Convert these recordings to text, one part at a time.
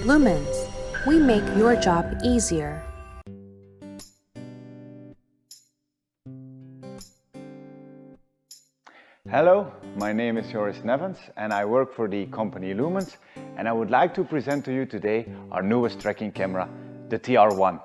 Lumens, we make your job easier. Hello, my name is Joris Nevens and I work for the company Lumens, and I would like to present to you today our newest tracking camera, the TR1.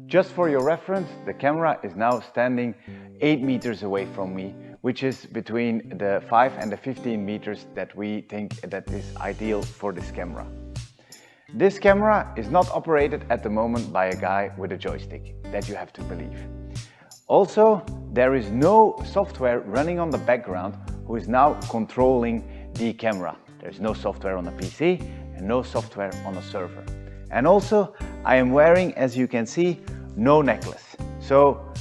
Just for your reference, the camera is now standing 8 meters away from me, which is between the 5 and the 15 meters that we think that is ideal for this camera. This camera is not operated at the moment by a guy with a joystick, that you have to believe. Also, there is no software running on the background who is now controlling the camera. There's no software on the PC and no software on a server. And also, I am wearing, as you can see, no necklace. So,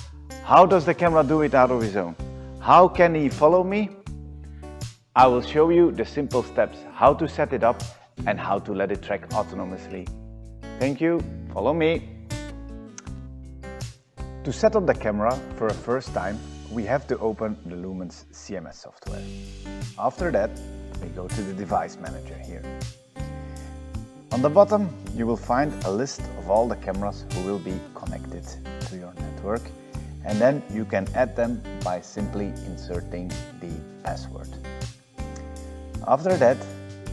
how does the camera do it out of his own? How can he follow me? I will show you the simple steps, how to set it up and how to let it track autonomously. Thank you, follow me. To set up the camera for a first time, we have to open the Lumens CMS software. After that, we go to the device manager here. On the bottom, you will find a list of all the cameras who will be connected to your network, and then you can add them by simply inserting the password. After that,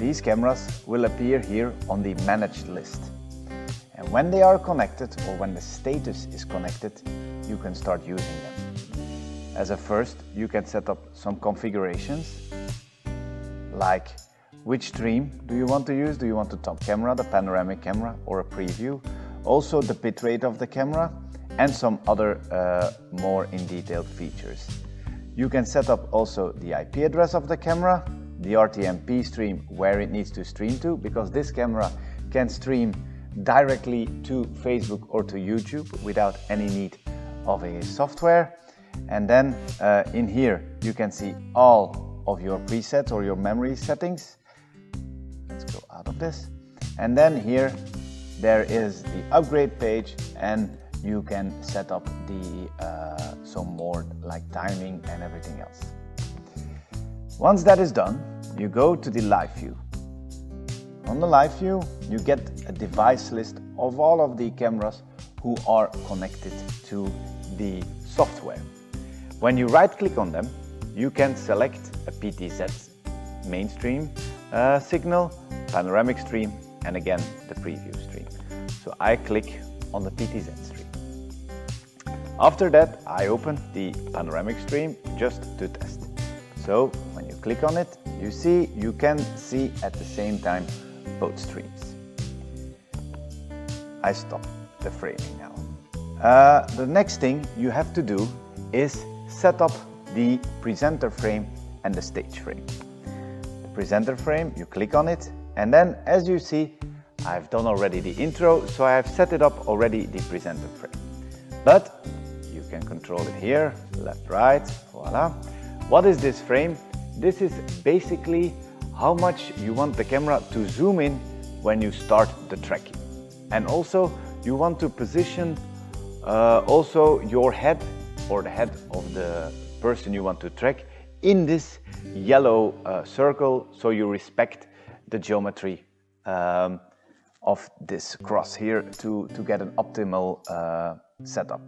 these cameras will appear here on the managed list. And when they are connected, or when the status is connected, you can start using them. As a first, you can set up some configurations, like which stream do you want to use? Do you want the top camera, the panoramic camera, or a preview? Also the bitrate of the camera, and some other more in detailed features. You can set up also the IP address of the camera, the RTMP stream where it needs to stream to, because this camera can stream directly to Facebook or to YouTube without any need of a software. And then in here you can see all of your presets or your memory settings. Let's go out of this. And then here there is the upgrade page, and you can set up the some more like timing and everything else. Once that is done, you go to the live view. On the live view, you get a device list of all of the cameras who are connected to the software. When you right click on them, you can select a PTZ mainstream signal, panoramic stream, and again the preview stream. So I click on the PTZ stream. After that, I open the panoramic stream just to test. So when you click on it, you can see at the same time both streams. I stop the framing now. The next thing you have to do is set up the presenter frame and the stage frame. The presenter frame, you click on it, and then as you see, I've done already the intro, so I have set it up already the presenter frame. But you can control it here, left, right, voila. What is this frame? This is basically how much you want the camera to zoom in when you start the tracking. And also you want to position also your head or the head of the person you want to track in this yellow circle, so you respect the geometry of this cross here to get an optimal setup.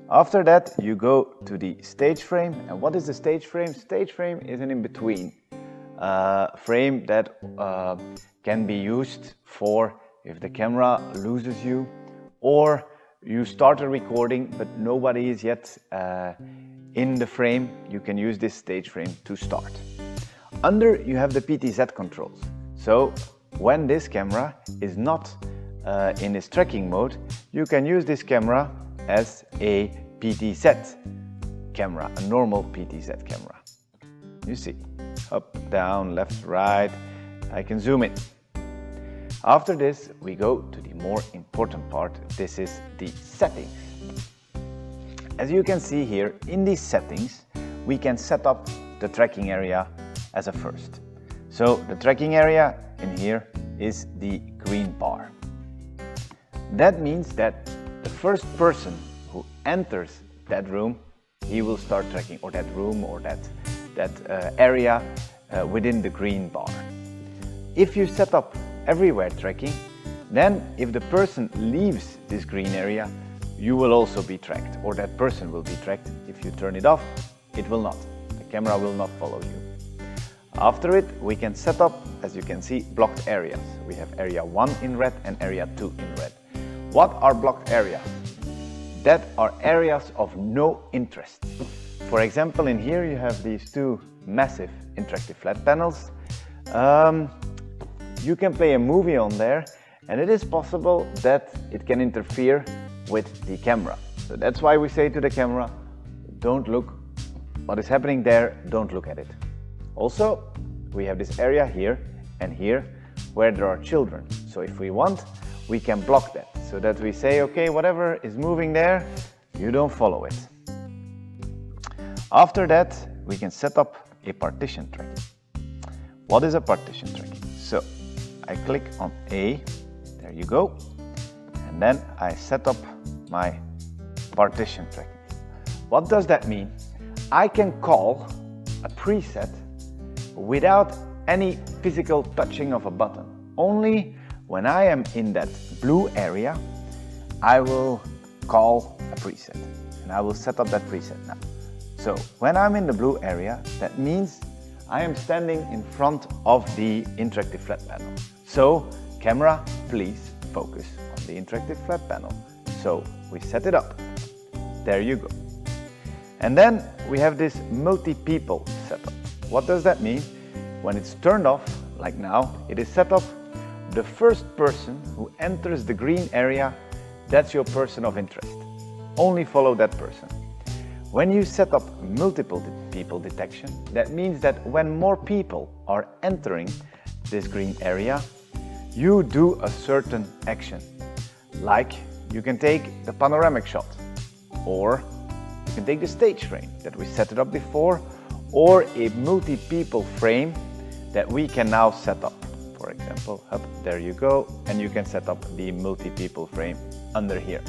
After that, you go to the stage frame. And what is the stage frame? Stage frame is an in-between frame that can be used for if the camera loses you, or you start a recording but nobody is yet in the frame. You can use this stage frame to start. Under you have the PTZ controls. So when this camera is not in its tracking mode, you can use this camera as a PTZ camera, a normal PTZ camera. You see, up, down, left, right, I can zoom in. After this, we go to the more important part. This is the settings. As you can see here, in these settings, we can set up the tracking area as a first. So the tracking area in here is the green bar. That means that the first person who enters that room, he will start tracking, or that room, or that area within the green bar. If you set up everywhere tracking, then if the person leaves this green area, you will also be tracked, or that person will be tracked. If you turn it off, it will not. The camera will not follow you. After it, we can set up, as you can see, blocked areas. We have area 1 in red and area 2 in red. What are blocked areas? That are areas of no interest. For example, in here you have these two massive interactive flat panels. You can play a movie on there, and it is possible that it can interfere with the camera. So that's why we say to the camera, don't look what is happening there, don't look at it. Also, we have this area here and here where there are children. So if we want, we can block that, so that we say, okay, whatever is moving there, you don't follow it. After that, we can set up a partition tracking. What is a partition tracking? So I click on A, there you go, and then I set up my partition tracking. What does that mean? I can call a preset without any physical touching of a button. Only when I am in that blue area, I will call a preset, and I will set up that preset now. So when I'm in the blue area, that means I am standing in front of the interactive flat panel. So camera, please focus on the interactive flat panel. So we set it up. There you go. And then we have this multi-people setup. What does that mean? When it's turned off, like now, it is set up. The first person who enters the green area, that's your person of interest. Only follow that person. When you set up multiple people detection, that means that when more people are entering this green area, you do a certain action. Like you can take the panoramic shot, or you can take the stage frame that we set it up before, or a multi-people frame that we can now set up. For example, up there you go, and you can set up the multi-people frame under here.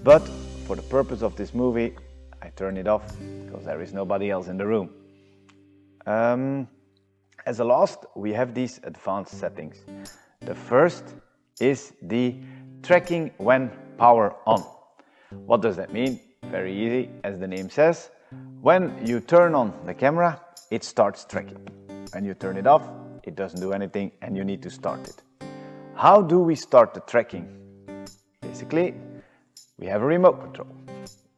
But for the purpose of this movie, I turn it off because there is nobody else in the room. As a last, we have these advanced settings. The first is the tracking when power on. What does that mean? Very easy, as the name says. When you turn on the camera, it starts tracking. When you turn it off, it doesn't do anything and you need to start it. How do we start the tracking? Basically, we have a remote control.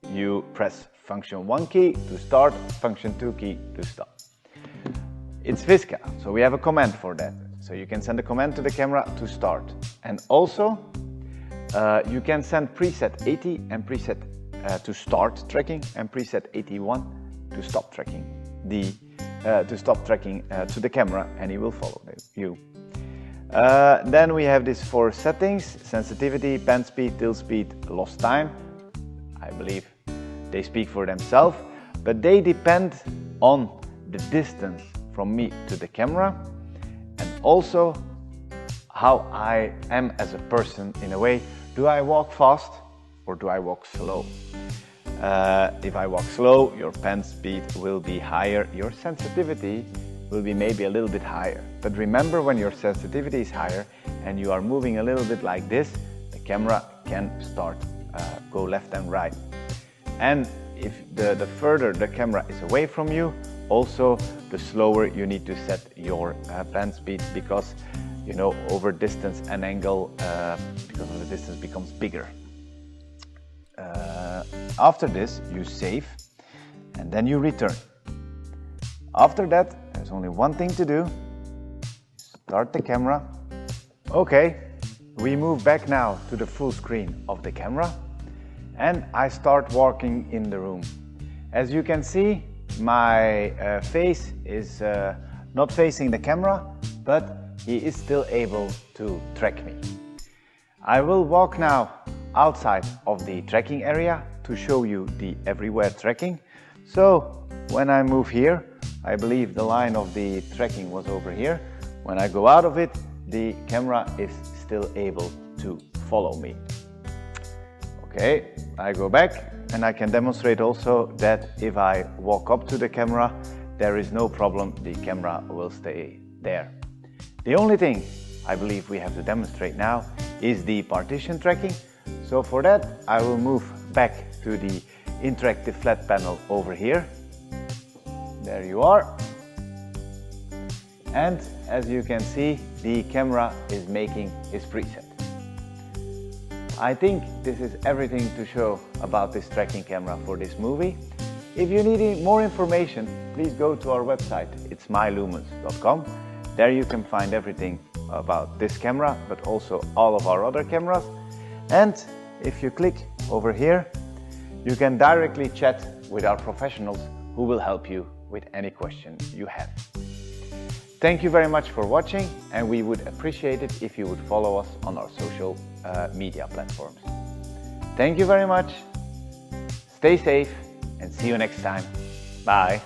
You press function 1 key to start, function 2 key to stop. It's VSCA, so we have a command for that. So you can send a command to the camera to start. And also, you can send preset 80 and preset to start tracking, and preset 81 to stop tracking to the camera, and he will follow you. Then we have these 4 settings: sensitivity, pan speed, tilt speed, lost time. I believe they speak for themselves, but they depend on the distance from me to the camera, and also how I am as a person in a way. Do I walk fast or do I walk slow? If I walk slow, your pan speed will be higher, your sensitivity will be maybe a little bit higher. But remember, when your sensitivity is higher and you are moving a little bit like this, the camera can start go left and right. And if the further the camera is away from you, also the slower you need to set your pan speed, because you know, over distance and angle, because of the distance, becomes bigger. After this, you save and then you return. After that, there's only one thing to do. Start the camera. Okay, we move back now to the full screen of the camera, and I start walking in the room. As you can see, my face is not facing the camera, but he is still able to track me. I will walk now outside of the tracking area to show you the everywhere tracking. So when I move here, I believe the line of the tracking was over here. When I go out of it, the camera is still able to follow me. Okay, I go back, and I can demonstrate also that if I walk up to the camera, there is no problem, the camera will stay there. The only thing I believe we have to demonstrate now is the partition tracking. So for that, I will move back to the interactive flat panel over here. There you are. And as you can see, the camera is making its preset. I think this is everything to show about this tracking camera for this movie. If you need more information, please go to our website. It's mylumens.com. There you can find everything about this camera, but also all of our other cameras. And if you click over here, you can directly chat with our professionals who will help you with any question you have. Thank you very much for watching, and we would appreciate it if you would follow us on our social media platforms. Thank you very much. Stay safe and see you next time. Bye.